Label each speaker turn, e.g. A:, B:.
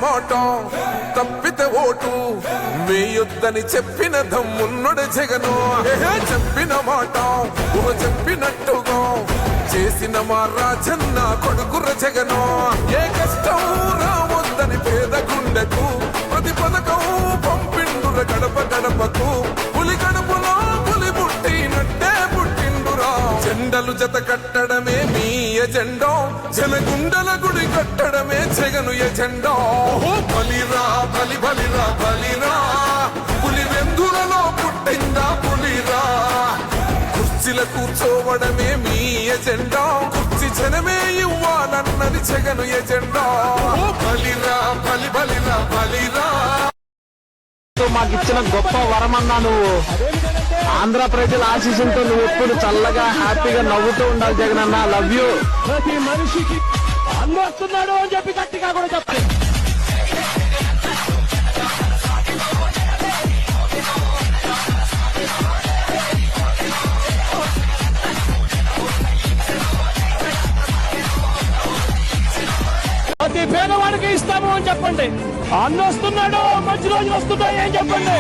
A: మాట తప్పితే ఓటు వేయొద్దని చెప్పిన దమ్మున్నడు జగను. చెప్పిన మాట చెప్పినట్టుగా చేసిన మా రాజన్న కొడుకుర జగను. ఏ కష్టం రావద్దని పేద గుండెకు ప్రతి పథకం పంపిండుర గడప గడపకు. పులి గడపలో పులి పుట్టినట్టే పుట్టిండురా. జెండలు జత కట్టడమే మీ ఎజెండా, జనగుండల గుడి కట్టడమే జగను ఎజెండా. బలిరా బలి బలిరా బలిరా, పులి వెందులలో పుట్టిందా పులిరా. కుర్చీల కూర్చోవడమే మీ ఎజెండా, కుర్చీ జనమే ఇవ్వాలన్నది జగను ఎజెండా. బలిరా బలి బలిరా బలిరా.
B: మాకు ఇచ్చిన గొప్ప వరమన్నా నువ్వు. ఆంధ్ర ప్రజల ఆశీస్సులతో నువ్వు ఎప్పుడు చల్లగా హ్యాపీగా నవ్వుతూ ఉండాలి జగన్ అన్న. Love you.
C: ప్రతి మనిషికి అందొస్తున్నాడు అని చెప్పి గట్టిగా కూడా చెప్పాలి. ప్రతి పేదవాడికి ఇస్తాము అని చెప్పండి. అన్న వస్తున్నాడు, మంచి రోజులు వస్తున్నాయి అని చెప్పండి.